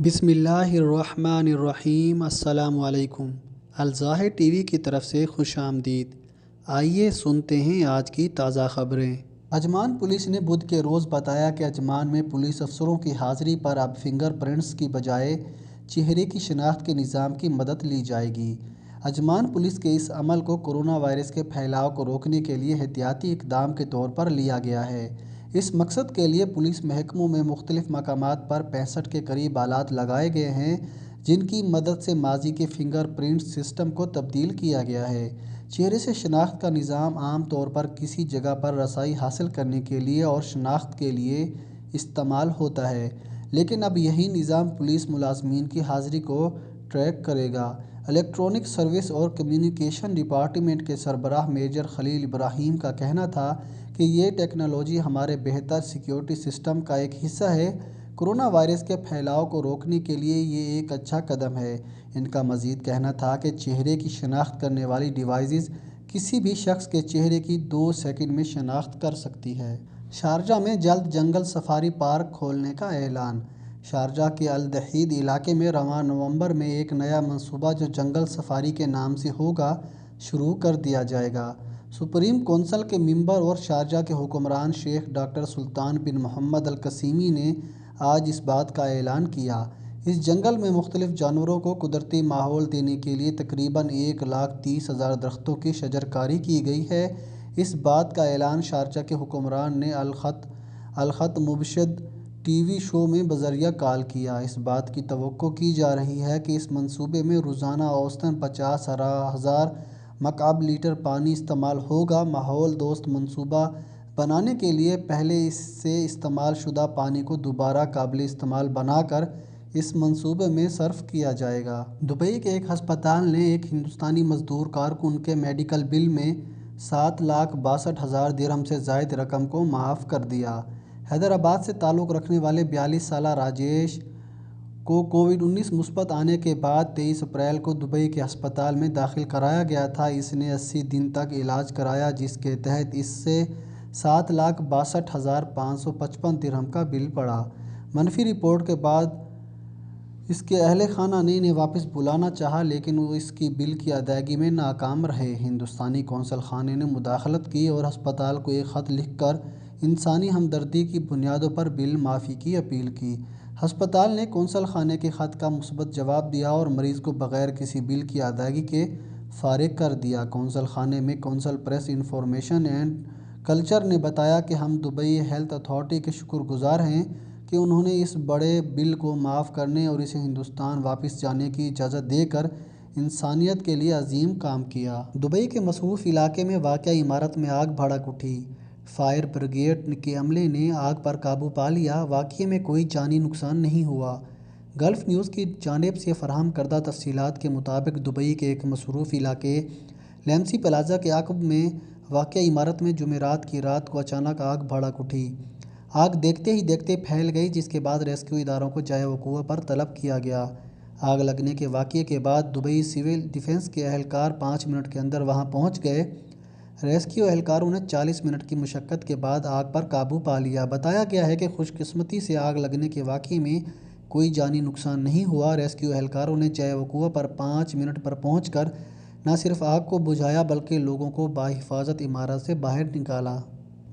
بسم اللہ الرحمن الرحیم۔ السلام علیکم۔ الظاہر ٹی وی کی طرف سے خوش آمدید۔ آئیے سنتے ہیں آج کی تازہ خبریں۔ عجمان پولیس نے بدھ کے روز بتایا کہ عجمان میں پولیس افسروں کی حاضری پر اب فنگر پرنٹس کی بجائے چہرے کی شناخت کے نظام کی مدد لی جائے گی۔ عجمان پولیس کے اس عمل کو کورونا وائرس کے پھیلاؤ کو روکنے کے لیے احتیاطی اقدام کے طور پر لیا گیا ہے۔ اس مقصد کے لیے پولیس محکموں میں مختلف مقامات پر 65 کے قریب آلات لگائے گئے ہیں، جن کی مدد سے ماضی کے فنگر پرنٹ سسٹم کو تبدیل کیا گیا ہے۔ چہرے سے شناخت کا نظام عام طور پر کسی جگہ پر رسائی حاصل کرنے کے لیے اور شناخت کے لیے استعمال ہوتا ہے، لیکن اب یہی نظام پولیس ملازمین کی حاضری کو ٹریک کرے گا۔ الیکٹرانک سروس اور کمیونیکیشن ڈپارٹمنٹ کے سربراہ میجر خلیل ابراہیم کا کہنا تھا کہ یہ ٹیکنالوجی ہمارے بہتر سیکیورٹی سسٹم کا ایک حصہ ہے۔ کورونا وائرس کے پھیلاؤ کو روکنے کے لیے یہ ایک اچھا قدم ہے۔ ان کا مزید کہنا تھا کہ چہرے کی شناخت کرنے والی ڈیوائسز کسی بھی شخص کے چہرے کی 2 سیکنڈ میں شناخت کر سکتی ہے۔ شارجہ میں جلد جنگل سفاری پارک کھولنے کا اعلان۔ شارجہ کے الدحیح علاقے میں رواں نومبر میں ایک نیا منصوبہ جو جنگل سفاری کے نام سے ہوگا، شروع کر دیا جائے گا۔ سپریم کونسل کے ممبر اور شارجہ کے حکمران شیخ ڈاکٹر سلطان بن محمد القاسمی نے آج اس بات کا اعلان کیا۔ اس جنگل میں مختلف جانوروں کو قدرتی ماحول دینے کے لیے تقریباً 1,30,000 درختوں کی شجرکاری کی گئی ہے۔ اس بات کا اعلان شارجہ کے حکمران نے الخط مبشد ٹی وی شو میں بذریعہ کال کیا۔ اس بات کی توقع کی جا رہی ہے کہ اس منصوبے میں روزانہ اوسطاً 50,000 مکعب لیٹر پانی استعمال ہوگا۔ ماحول دوست منصوبہ بنانے کے لیے پہلے سے استعمال شدہ پانی کو دوبارہ قابل استعمال بنا کر اس منصوبے میں صرف کیا جائے گا۔ دبئی کے ایک ہسپتال نے ایک ہندوستانی مزدور کارکن کے میڈیکل بل میں 7,62,000 درہم سے زائد رقم کو معاف کر دیا۔ حیدرآباد سے تعلق رکھنے والے 42 سالہ راجیش کو کووڈ-19 مثبت آنے کے بعد 23 اپریل کو دبئی کے ہسپتال میں داخل کرایا گیا تھا۔ اس نے 80 دن تک علاج کرایا، جس کے تحت اس سے 7,62,555 درہم کا بل پڑا۔ منفی رپورٹ کے بعد اس کے اہل خانہ نے انہیں واپس بلانا چاہا، لیکن وہ اس کی بل کی ادائیگی میں ناکام رہے۔ ہندوستانی قونصل خانے نے مداخلت کی اور ہسپتال کو ایک خط لکھ کر انسانی ہمدردی کی بنیادوں پر بل معافی کی اپیل کی۔ ہسپتال نے قونصل خانے کے خط کا مثبت جواب دیا اور مریض کو بغیر کسی بل کی ادائیگی کے فارغ کر دیا۔ قونصل خانے میں قونصل پریس انفارمیشن اینڈ کلچر نے بتایا کہ ہم دبئی ہیلتھ اتھارٹی کے شکر گزار ہیں کہ انہوں نے اس بڑے بل کو معاف کرنے اور اسے ہندوستان واپس جانے کی اجازت دے کر انسانیت کے لیے عظیم کام کیا۔ دبئی کے مصروف علاقے میں واقع عمارت میں آگ بھڑک اٹھی۔ فائر بریگیڈ کے عملے نے آگ پر قابو پا لیا۔ واقعے میں کوئی جانی نقصان نہیں ہوا۔ گلف نیوز کی جانب سے فراہم کردہ تفصیلات کے مطابق دبئی کے ایک مصروف علاقے لیمسی پلازا کے عقب میں واقع عمارت میں جمعرات کی رات کو اچانک آگ بھڑک اٹھی۔ آگ دیکھتے ہی دیکھتے پھیل گئی، جس کے بعد ریسکیو اداروں کو جائے وقوع پر طلب کیا گیا۔ آگ لگنے کے واقعے کے بعد دبئی سول ڈیفنس کے اہلکار 5 منٹ کے اندر وہاں پہنچ گئے۔ ریسکیو اہلکاروں نے 40 منٹ کی مشقت کے بعد آگ پر قابو پا لیا۔ بتایا گیا ہے کہ خوش قسمتی سے آگ لگنے کے واقعے میں کوئی جانی نقصان نہیں ہوا۔ ریسکیو اہلکاروں نے جائے وقوع پر 5 منٹ پر پہنچ کر نہ صرف آگ کو بجھایا بلکہ لوگوں کو بحفاظت عمارت سے باہر نکالا۔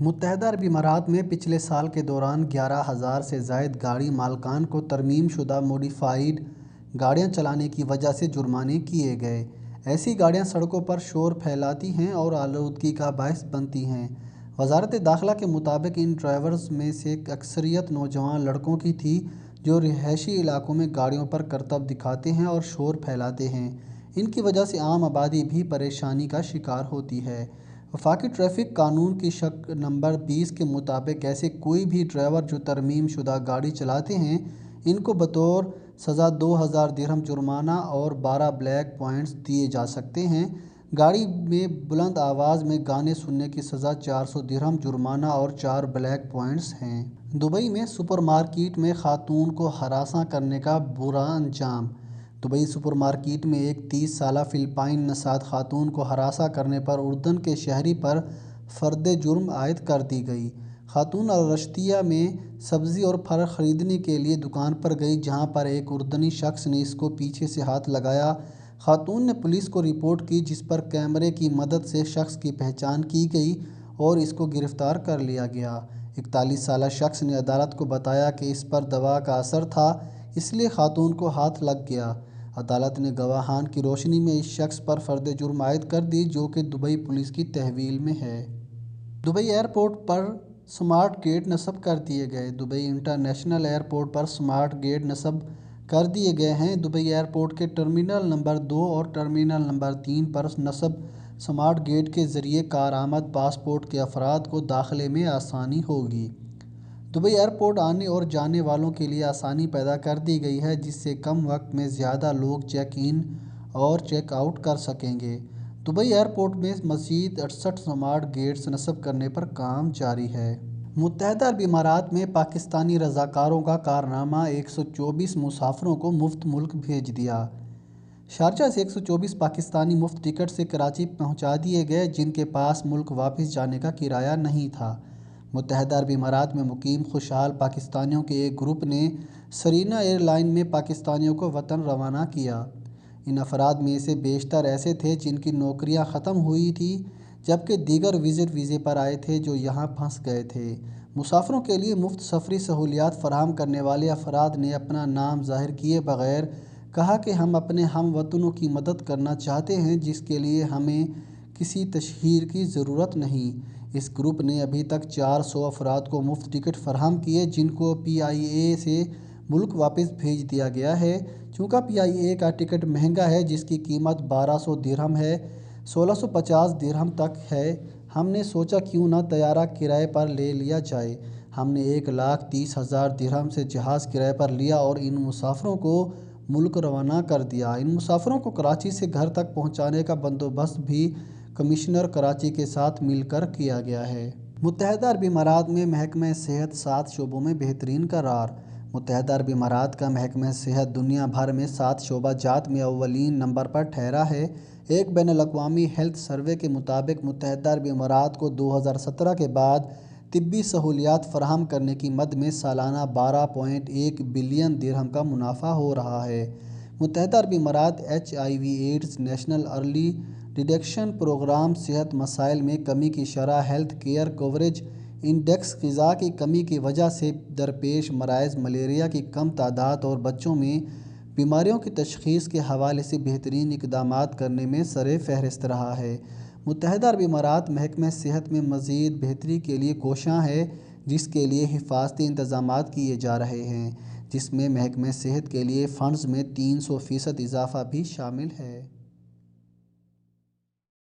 متحدہ عرب امارات میں پچھلے سال کے دوران 11,000 سے زائد گاڑی مالکان کو ترمیم شدہ موڈیفائیڈ گاڑیاں چلانے کی وجہ سے جرمانے کیے گئے۔ ایسی گاڑیاں سڑکوں پر شور پھیلاتی ہیں اور آلودگی کا باعث بنتی ہیں۔ وزارت داخلہ کے مطابق ان ڈرائیورز میں سے اکثریت نوجوان لڑکوں کی تھی جو رہائشی علاقوں میں گاڑیوں پر کرتب دکھاتے ہیں اور شور پھیلاتے ہیں۔ ان کی وجہ سے عام آبادی بھی پریشانی کا شکار ہوتی ہے۔ وفاقی ٹریفک قانون کی شق نمبر 20 کے مطابق ایسے کوئی بھی ڈرائیور جو ترمیم شدہ گاڑی چلاتے ہیں، ان کو بطور سزا 2,000 درہم جرمانہ اور 12 بلیک پوائنٹس دیے جا سکتے ہیں۔ گاڑی میں بلند آواز میں گانے سننے کی سزا 400 درہم جرمانہ اور 4 بلیک پوائنٹس ہیں۔ دبئی میں سپر مارکیٹ میں خاتون کو ہراساں کرنے کا برا انجام۔ دبئی سپر مارکیٹ میں ایک 30 سالہ فلپائنی نژاد خاتون کو ہراساں کرنے پر اردن کے شہری پر فرد جرم عائد کر دی گئی۔ خاتون الرشتیہ میں سبزی اور پھل خریدنے کے لیے دکان پر گئی جہاں پر ایک اردنی شخص نے اس کو پیچھے سے ہاتھ لگایا۔ خاتون نے پولیس کو رپورٹ کی جس پر کیمرے کی مدد سے شخص کی پہچان کی گئی اور اس کو گرفتار کر لیا گیا۔ 41 سالہ شخص نے عدالت کو بتایا کہ اس پر دوا کا اثر تھا اس لیے خاتون کو ہاتھ لگ گیا۔ عدالت نے گواہان کی روشنی میں اس شخص پر فرد جرم عائد کر دی جو کہ دبئی پولیس کی تحویل میں ہے۔ دبئی ایئرپورٹ پر سمارٹ گیٹ نصب کر دیے گئے۔ دبئی انٹرنیشنل ایئرپورٹ پر سمارٹ گیٹ نصب کر دیے گئے ہیں۔ دبئی ایئرپورٹ کے ٹرمینل نمبر 2 اور ٹرمینل نمبر 3 پر نصب سمارٹ گیٹ کے ذریعے کارآمد پاسپورٹ کے افراد کو داخلے میں آسانی ہوگی۔ دبئی ایئرپورٹ آنے اور جانے والوں کے لیے آسانی پیدا کر دی گئی ہے جس سے کم وقت میں زیادہ لوگ چیک ان اور چیک آؤٹ کر سکیں گے۔ دبئی ایئرپورٹ میں مزید 68 سمارٹ گیٹس نصب کرنے پر کام جاری ہے۔ متحدہ عرب امارات میں پاکستانی رضاکاروں کا کارنامہ 124 مسافروں کو مفت ملک بھیج دیا۔ شارجہ سے 124 پاکستانی مفت ٹکٹ سے کراچی پہنچا دیے گئے جن کے پاس ملک واپس جانے کا کرایہ نہیں تھا۔ متحدہ عرب امارات میں مقیم خوشحال پاکستانیوں کے ایک گروپ نے سرینا ایئر لائن میں پاکستانیوں کو وطن روانہ کیا۔ ان افراد میں سے بیشتر ایسے تھے جن کی نوکریاں ختم ہوئی تھیں جبکہ دیگر وزٹ ویزے پر آئے تھے جو یہاں پھنس گئے تھے۔ مسافروں کے لیے مفت سفری سہولیات فراہم کرنے والے افراد نے اپنا نام ظاہر کیے بغیر کہا کہ ہم اپنے ہم وطنوں کی مدد کرنا چاہتے ہیں جس کے لیے ہمیں کسی تشہیر کی ضرورت نہیں۔ اس گروپ نے ابھی تک 400 افراد کو مفت ٹکٹ فراہم کیے جن کو پی آئی اے سے ملک واپس بھیج دیا گیا ہے۔ چونکہ پی آئی اے کا ٹکٹ مہنگا ہے جس کی قیمت 1200 درہم ہے 1650 درہم تک ہے ہم نے سوچا کیوں نہ طیارہ کرائے پر لے لیا جائے۔ ہم نے 1,30,000 درہم سے جہاز کرائے پر لیا اور ان مسافروں کو ملک روانہ کر دیا۔ ان مسافروں کو کراچی سے گھر تک پہنچانے کا بندوبست بھی کمشنر کراچی کے ساتھ مل کر کیا گیا ہے۔ متحدہ عرب امارات میں محکمہ صحت 7 شعبوں میں بہترین قرار۔ متحدہ عرب امارات کا محکمہ صحت دنیا بھر میں 7 شعبہ جات میں اولین نمبر پر ٹھہرا ہے۔ ایک بین الاقوامی ہیلتھ سروے کے مطابق متحدہ عرب امارات کو 2017 کے بعد طبی سہولیات فراہم کرنے کی مد میں سالانہ 12.1 بلین درہم کا منافع ہو رہا ہے۔ متحدہ عرب امارات H I V AIDS national early detection programme صحت مسائل میں کمی کی شرح ہیلتھ کیئر کوریج انڈیکس غذا کی کمی کی وجہ سے درپیش مراکز ملیریا کی کم تعداد اور بچوں میں بیماریوں کی تشخیص کے حوالے سے بہترین اقدامات کرنے میں سر فہرست رہا ہے۔ متحدہ عرب امارات محکمہ صحت میں مزید بہتری کے لیے کوشاں ہے جس کے لیے حفاظتی انتظامات کیے جا رہے ہیں جس میں محکمہ صحت کے لیے فنڈز میں 300% اضافہ بھی شامل ہے۔